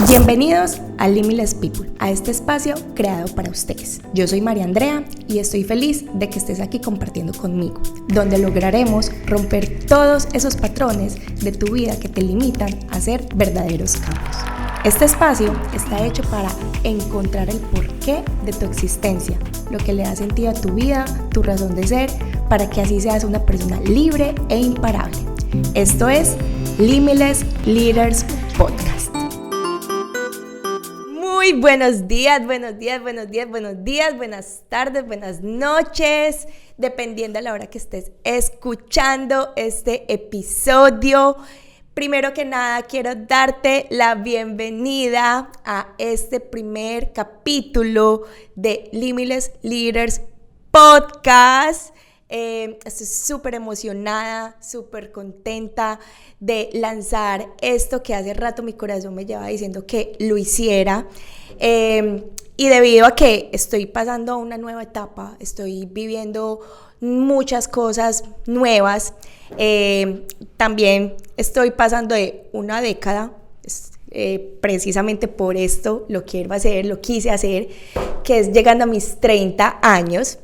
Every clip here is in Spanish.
Bienvenidos a Limitless People, a este espacio creado para ustedes. Yo soy María Andrea y estoy feliz de que estés aquí compartiendo conmigo, donde lograremos romper todos esos patrones de tu vida que te limitan a hacer verdaderos cambios. Este espacio está hecho para encontrar el porqué de tu existencia, lo que le da sentido a tu vida, tu razón de ser, para que así seas una persona libre e imparable. Esto es Limitless Leaders Podcast. Muy buenos días, buenas tardes, buenas noches, dependiendo de la hora que estés escuchando este episodio. Primero que nada, quiero darte la bienvenida a este primer capítulo de Limitless Leaders Podcast. Estoy súper emocionada, súper contenta de lanzar esto que hace rato mi corazón me llevaba diciendo que lo hiciera. Y debido a que estoy pasando a una nueva etapa, estoy viviendo muchas cosas nuevas, también estoy pasando de una década, precisamente por esto lo quise hacer, que es llegando a mis 30 años.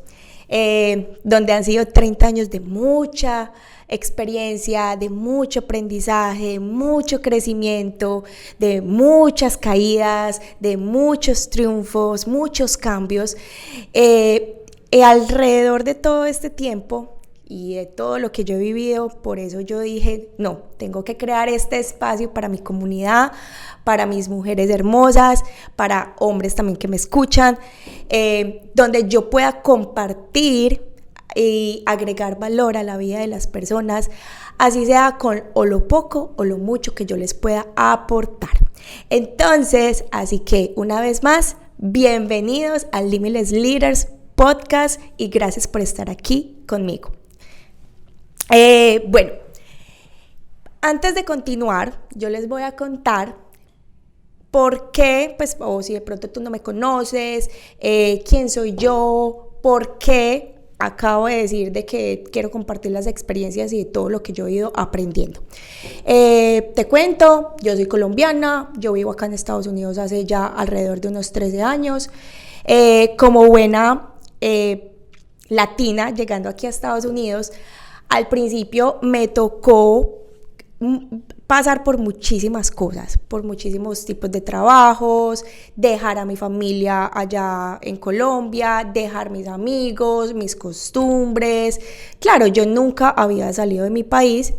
Donde han sido 30 años de mucha experiencia, de mucho aprendizaje, de mucho crecimiento, de muchas caídas, de muchos triunfos, muchos cambios. Alrededor de todo este tiempo y de todo lo que yo he vivido, por eso yo dije, no, tengo que crear este espacio para mi comunidad, para mis mujeres hermosas, para hombres también que me escuchan, donde yo pueda compartir y agregar valor a la vida de las personas, así sea con o lo poco o lo mucho que yo les pueda aportar. Entonces, así que una vez más, bienvenidos al Limitless Leaders Podcast y gracias por estar aquí conmigo. Bueno, antes de continuar, yo les voy a contar por qué, pues, o si de pronto tú no me conoces, quién soy yo, por qué acabo de decir de que quiero compartir las experiencias y de todo lo que yo he ido aprendiendo. Te cuento, yo soy colombiana, yo vivo acá en Estados Unidos hace ya alrededor de unos 13 años. Como buena latina, llegando aquí a Estados Unidos, al principio me tocó pasar por muchísimas cosas, por muchísimos tipos de trabajos, dejar a mi familia allá en Colombia, dejar mis amigos, mis costumbres. Claro, yo nunca había salido de mi país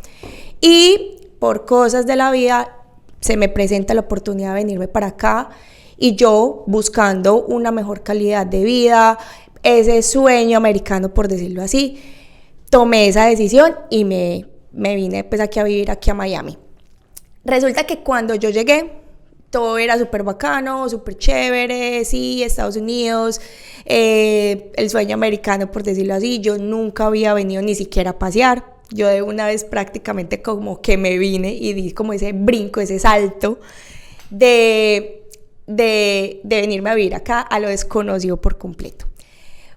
y por cosas de la vida se me presenta la oportunidad de venirme para acá y yo buscando una mejor calidad de vida, ese sueño americano por decirlo así, tomé esa decisión y me vine pues aquí a vivir aquí a Miami. Resulta que cuando yo llegué, todo era súper bacano, súper chévere, sí, Estados Unidos, el sueño americano por decirlo así. Yo nunca había venido ni siquiera a pasear. Yo de una vez prácticamente como que me vine y di como ese brinco, ese salto de venirme a vivir acá a lo desconocido por completo.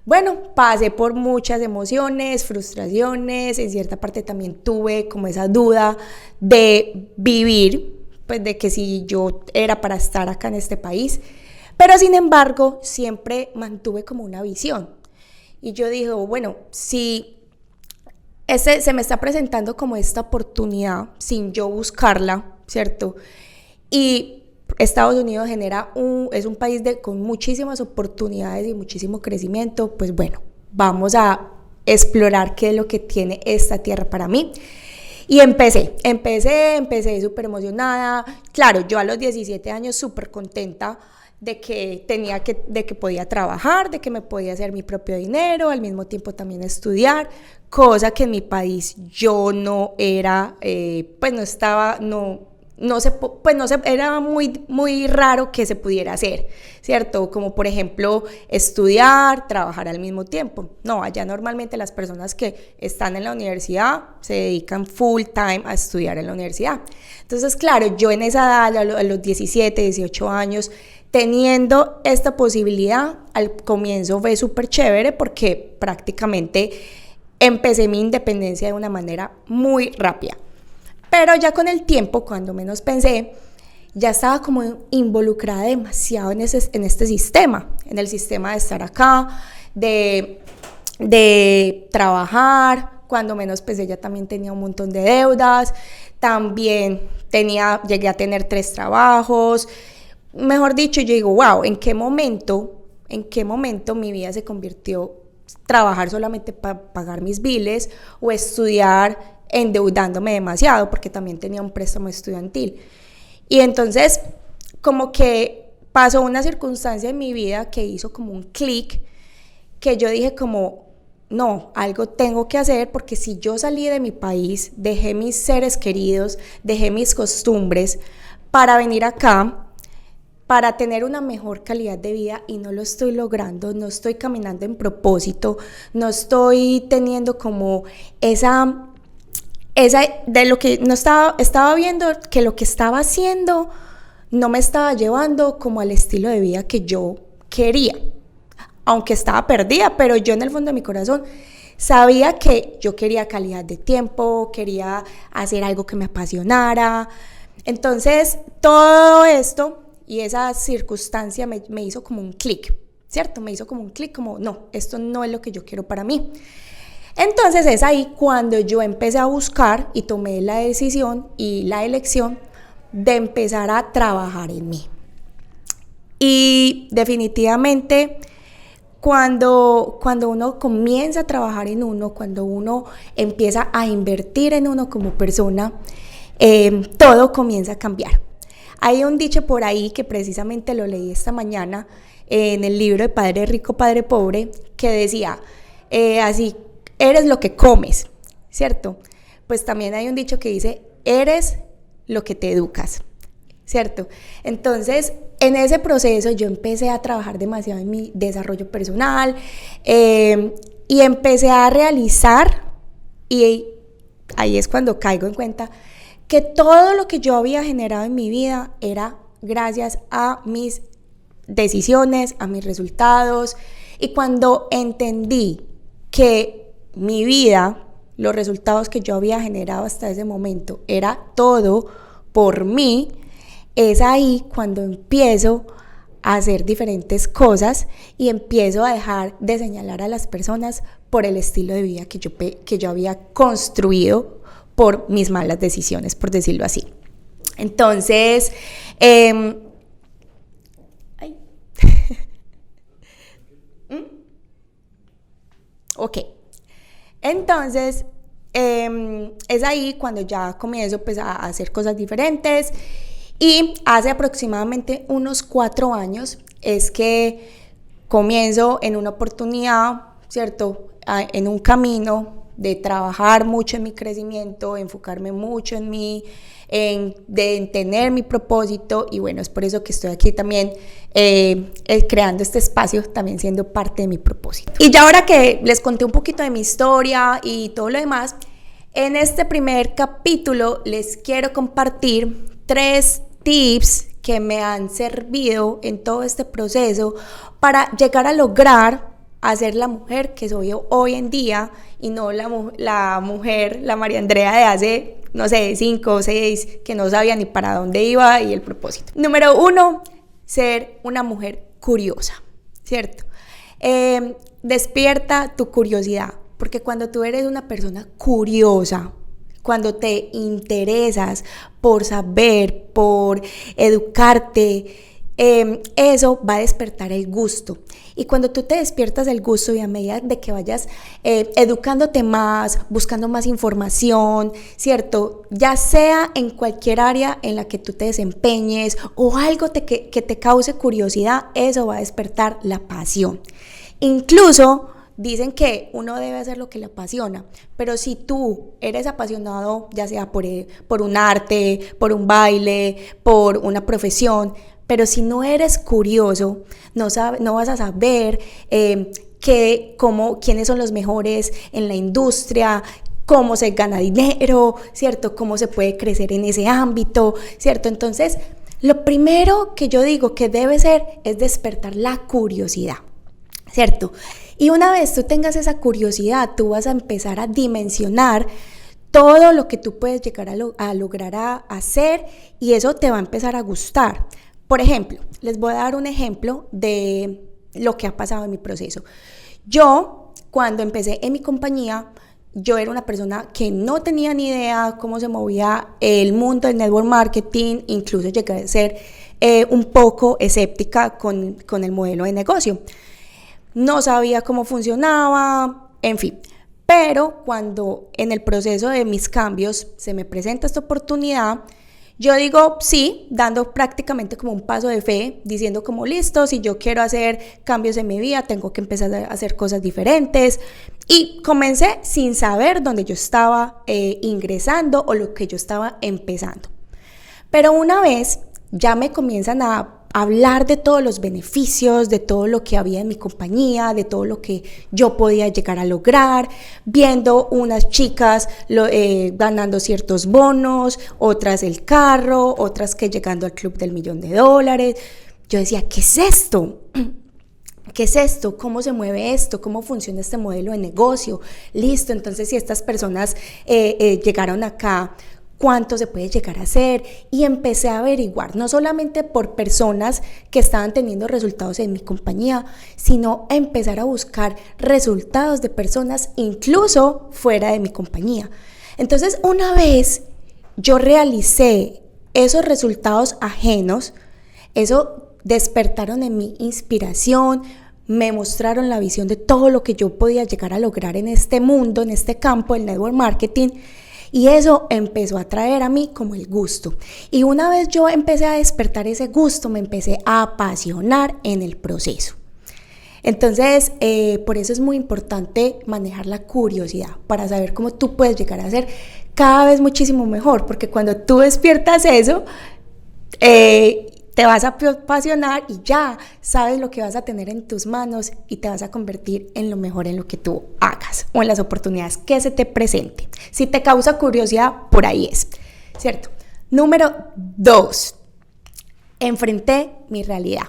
Bueno, pasé por muchas emociones, frustraciones, en cierta parte también tuve como esa duda de vivir, pues de que si yo era para estar acá en este país, pero sin embargo siempre mantuve como una visión y yo dije, bueno, si se me está presentando como esta oportunidad sin yo buscarla, ¿cierto? Y Estados Unidos es un país con muchísimas oportunidades y muchísimo crecimiento, pues bueno, vamos a explorar qué es lo que tiene esta tierra para mí. Y empecé súper emocionada. Claro, yo a los 17 años súper contenta de que podía trabajar, de que me podía hacer mi propio dinero, al mismo tiempo también estudiar, cosa que en mi país yo no era, era muy raro que se pudiera hacer, ¿cierto? Como por ejemplo estudiar, trabajar al mismo tiempo. No, allá normalmente las personas que están en la universidad se dedican full time a estudiar en la universidad. Entonces, claro, yo en esa edad, a los 17, 18 años, teniendo esta posibilidad, al comienzo fue súper chévere porque prácticamente empecé mi independencia de una manera muy rápida. Pero ya con el tiempo, cuando menos pensé, ya estaba como involucrada demasiado en este sistema, en el sistema de estar acá, de trabajar. Cuando menos, pues ella también tenía un montón de deudas, también llegué a tener 3 trabajos. Mejor dicho, yo digo, wow, ¿en qué momento mi vida se convirtió trabajar solamente para pagar mis biles o estudiar endeudándome demasiado? Porque también tenía un préstamo estudiantil. Y entonces, como que pasó una circunstancia en mi vida que hizo como un clic, que yo dije como, no, algo tengo que hacer, porque si yo salí de mi país, dejé mis seres queridos, dejé mis costumbres para venir acá, para tener una mejor calidad de vida, y no lo estoy logrando, no estoy caminando en propósito, no estoy teniendo como esa de lo que no estaba viendo, que lo que estaba haciendo no me estaba llevando como al estilo de vida que yo quería, aunque estaba perdida, pero yo en el fondo de mi corazón sabía que yo quería calidad de tiempo, quería hacer algo que me apasionara. Entonces todo esto y esa circunstancia me hizo como un clic, ¿cierto? Me hizo como un clic, como no, esto no es lo que yo quiero para mí. Entonces es ahí cuando yo empecé a buscar y tomé la decisión y la elección de empezar a trabajar en mí. Y definitivamente cuando uno comienza a trabajar en uno, cuando uno empieza a invertir en uno como persona, todo comienza a cambiar. Hay un dicho por ahí que precisamente lo leí esta mañana en el libro de Padre Rico, Padre Pobre, que decía así: eres lo que comes, ¿cierto? Pues también hay un dicho que dice, eres lo que te educas, ¿cierto? Entonces, en ese proceso yo empecé a trabajar demasiado en mi desarrollo personal, y empecé a realizar, y ahí es cuando caigo en cuenta que todo lo que yo había generado en mi vida era gracias a mis decisiones, a mis resultados. Y cuando entendí que mi vida, los resultados que yo había generado hasta ese momento, era todo por mí, es ahí cuando empiezo a hacer diferentes cosas y empiezo a dejar de señalar a las personas por el estilo de vida que yo había construido por mis malas decisiones, por decirlo así. Entonces, ok. Entonces, es ahí cuando ya comienzo pues, a hacer cosas diferentes, y hace aproximadamente unos 4 años es que comienzo en una oportunidad, ¿cierto? En un camino de trabajar mucho en mi crecimiento, enfocarme mucho en mí, de tener mi propósito, y bueno, es por eso que estoy aquí también creando este espacio, también siendo parte de mi propósito. Y ya ahora que les conté un poquito de mi historia y todo lo demás, en este primer capítulo les quiero compartir 3 tips que me han servido en todo este proceso para llegar a lograr a ser la mujer que soy hoy en día, y no la mujer, la María Andrea de hace, no sé, 5 o 6, que no sabía ni para dónde iba y el propósito. Número 1, ser una mujer curiosa, ¿cierto? Despierta tu curiosidad, porque cuando tú eres una persona curiosa, cuando te interesas por saber, por educarte, eso va a despertar el gusto. Y cuando tú te despiertas el gusto, y a medida de que vayas educándote más, buscando más información, ¿cierto? Ya sea en cualquier área en la que tú te desempeñes o algo que te cause curiosidad, eso va a despertar la pasión. Incluso dicen que uno debe hacer lo que le apasiona, pero si tú eres apasionado, ya sea por un arte, por un baile, por una profesión, pero si no eres curioso, no vas a saber quiénes son los mejores en la industria, cómo se gana dinero, ¿cierto? Cómo se puede crecer en ese ámbito, ¿cierto? Entonces, lo primero que yo digo que debe ser es despertar la curiosidad, ¿cierto? Y una vez tú tengas esa curiosidad, tú vas a empezar a dimensionar todo lo que tú puedes llegar a lograr a hacer, y eso te va a empezar a gustar. Por ejemplo, les voy a dar un ejemplo de lo que ha pasado en mi proceso. Yo, cuando empecé en mi compañía, yo era una persona que no tenía ni idea cómo se movía el mundo del network marketing, incluso llegué a ser un poco escéptica con el modelo de negocio. No sabía cómo funcionaba, en fin. Pero cuando en el proceso de mis cambios se me presenta esta oportunidad, yo digo sí, dando prácticamente como un paso de fe, diciendo como listo, si yo quiero hacer cambios en mi vida, tengo que empezar a hacer cosas diferentes. Y comencé sin saber dónde yo estaba ingresando o lo que yo estaba empezando. Pero una vez ya me comienzan a hablar de todos los beneficios, de todo lo que había en mi compañía, de todo lo que yo podía llegar a lograr, viendo unas chicas ganando ciertos bonos, otras el carro, otras que llegando al club del $1.000.000. Yo decía, ¿qué es esto? ¿Qué es esto? ¿Cómo se mueve esto? ¿Cómo funciona este modelo de negocio? Listo, entonces si estas personas llegaron acá, ¿cuánto se puede llegar a hacer? Y empecé a averiguar, no solamente por personas que estaban teniendo resultados en mi compañía, sino a empezar a buscar resultados de personas incluso fuera de mi compañía. Entonces, una vez yo realicé esos resultados ajenos, eso despertaron en mí inspiración, me mostraron la visión de todo lo que yo podía llegar a lograr en este mundo, en este campo del network marketing. Y eso empezó a traer a mí como el gusto. Y una vez yo empecé a despertar ese gusto, me empecé a apasionar en el proceso. Entonces, por eso es muy importante manejar la curiosidad para saber cómo tú puedes llegar a ser cada vez muchísimo mejor. Porque cuando tú despiertas eso, te vas a apasionar y ya sabes lo que vas a tener en tus manos y te vas a convertir en lo mejor en lo que tú hagas o en las oportunidades que se te presenten. Si te causa curiosidad, por ahí es, ¿cierto? Número 2, enfrenté mi realidad.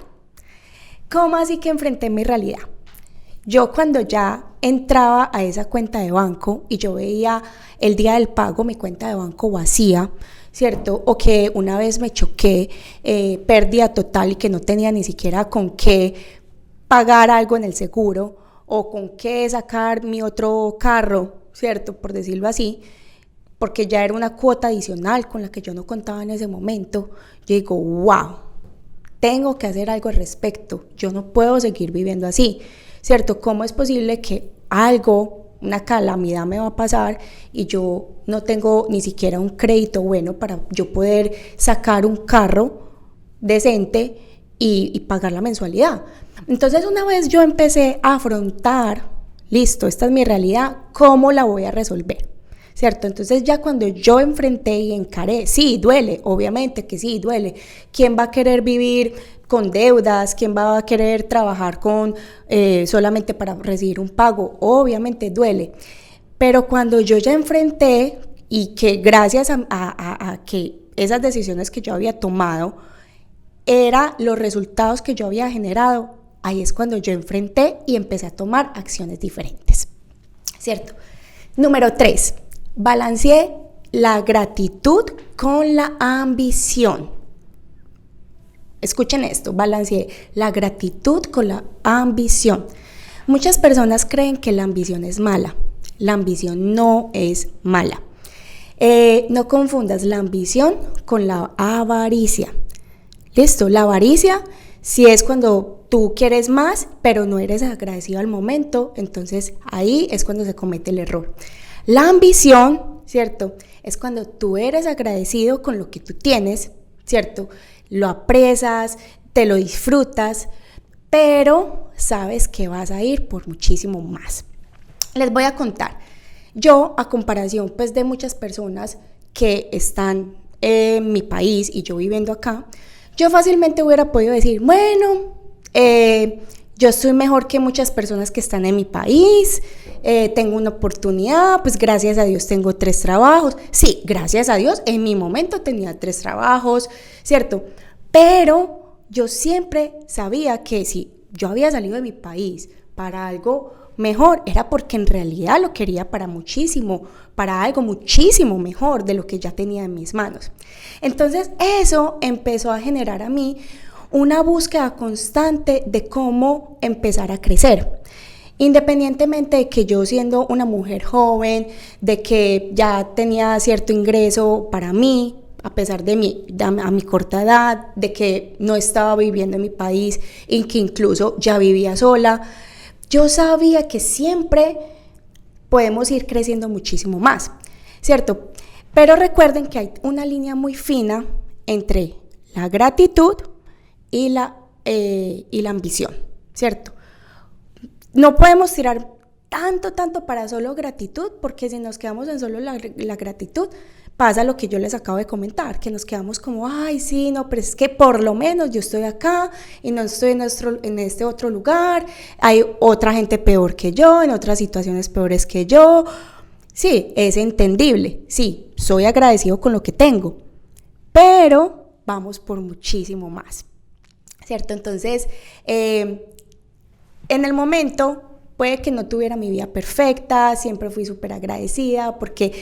¿Cómo así que enfrenté mi realidad? Yo cuando ya entraba a esa cuenta de banco y yo veía el día del pago mi cuenta de banco vacía, ¿cierto? O que una vez me choqué, pérdida total y que no tenía ni siquiera con qué pagar algo en el seguro o con qué sacar mi otro carro, ¿cierto? Por decirlo así, porque ya era una cuota adicional con la que yo no contaba en ese momento. Yo digo, wow, tengo que hacer algo al respecto, yo no puedo seguir viviendo así, ¿cierto? ¿Cómo es posible que una calamidad me va a pasar y yo no tengo ni siquiera un crédito bueno para yo poder sacar un carro decente y pagar la mensualidad? Entonces una vez yo empecé a afrontar, listo, esta es mi realidad, ¿cómo la voy a resolver? ¿Cierto? Entonces ya cuando yo enfrenté y encaré, sí, duele, obviamente que sí, duele. ¿Quién va a querer vivir con deudas? ¿Quién va a querer trabajar solamente para recibir un pago? Obviamente duele. Pero cuando yo ya enfrenté y que gracias a que esas decisiones que yo había tomado eran los resultados que yo había generado, ahí es cuando yo enfrenté y empecé a tomar acciones diferentes, ¿cierto? Número 3. Balanceé la gratitud con la ambición. Escuchen esto, balanceé la gratitud con la ambición. Muchas personas creen que la ambición es mala. La ambición no es mala. No confundas la ambición con la avaricia. ¿Listo? La avaricia, si es cuando tú quieres más, pero no eres agradecido al momento, entonces ahí es cuando se comete el error. La ambición, ¿cierto? Es cuando tú eres agradecido con lo que tú tienes, ¿cierto? Lo aprecias, te lo disfrutas, pero sabes que vas a ir por muchísimo más. Les voy a contar, yo a comparación pues de muchas personas que están en mi país y yo viviendo acá, yo fácilmente hubiera podido decir, bueno, yo soy mejor que muchas personas que están en mi país, tengo una oportunidad, pues gracias a Dios tengo 3 trabajos. Sí, gracias a Dios, en mi momento tenía 3 trabajos, ¿cierto? Pero yo siempre sabía que si yo había salido de mi país para algo mejor, era porque en realidad lo quería para muchísimo, para algo muchísimo mejor de lo que ya tenía en mis manos. Entonces eso empezó a generar a mí una búsqueda constante de cómo empezar a crecer. Independientemente de que yo, siendo una mujer joven, de que ya tenía cierto ingreso para mí, a pesar de a mi corta edad, de que no estaba viviendo en mi país y que incluso ya vivía sola, yo sabía que siempre podemos ir creciendo muchísimo más, ¿cierto? Pero recuerden que hay una línea muy fina entre la gratitud y la ambición, ¿cierto? No podemos tirar tanto para solo gratitud, porque si nos quedamos en solo la gratitud, pasa lo que yo les acabo de comentar, que nos quedamos como, ay, sí, no, pero es que por lo menos yo estoy acá y no estoy en este otro lugar, hay otra gente peor que yo, en otras situaciones peores que yo. Sí, es entendible, sí, soy agradecido con lo que tengo, pero vamos por muchísimo más, ¿cierto? Entonces, en el momento puede que no tuviera mi vida perfecta, siempre fui súper agradecida porque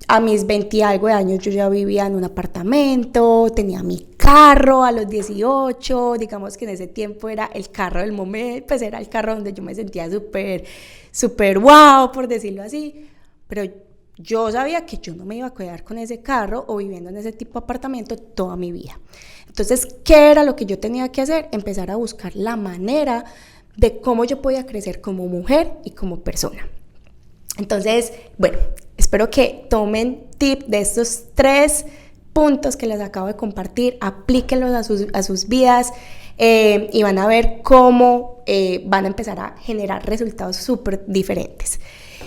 a mis 20 y algo de años yo ya vivía en un apartamento, tenía mi carro a los 18, digamos que en ese tiempo era el carro del momento, pues era el carro donde yo me sentía súper wow, por decirlo así, pero yo sabía que yo no me iba a quedar con ese carro o viviendo en ese tipo de apartamento toda mi vida. Entonces, ¿qué era lo que yo tenía que hacer? Empezar a buscar la manera de cómo yo podía crecer como mujer y como persona. Entonces, bueno, espero que tomen tip de estos 3 puntos que les acabo de compartir, aplíquenlos a sus vidas y van a ver cómo van a empezar a generar resultados súper diferentes.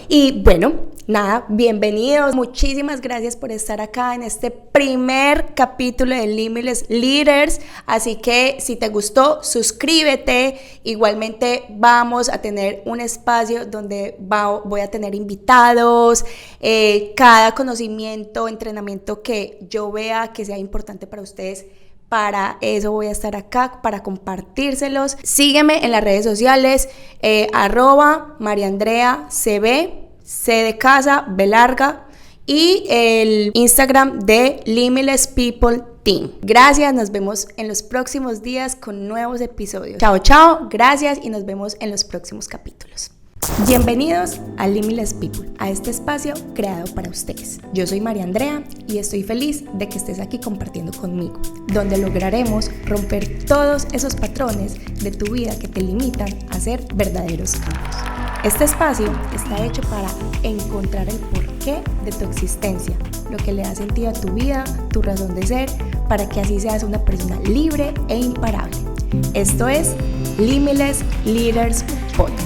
Y bueno, nada, bienvenidos, muchísimas gracias por estar acá en este primer capítulo de Limitless Leaders, así que si te gustó, suscríbete. Igualmente vamos a tener un espacio donde voy a tener invitados, cada conocimiento, entrenamiento que yo vea que sea importante para ustedes. Para eso voy a estar acá, para compartírselos. Sígueme en las redes sociales, @mariandreacb, C de casa, B larga, y el Instagram de Limitless People Team. Gracias, nos vemos en los próximos días con nuevos episodios. Chao, gracias y nos vemos en los próximos capítulos. Bienvenidos a Limitless People, a este espacio creado para ustedes. Yo soy María Andrea y estoy feliz de que estés aquí compartiendo conmigo, donde lograremos romper todos esos patrones de tu vida que te limitan a hacer verdaderos cambios. Este espacio está hecho para encontrar el porqué de tu existencia, lo que le da sentido a tu vida, tu razón de ser, para que así seas una persona libre e imparable. Esto es Limitless Leaders Podcast.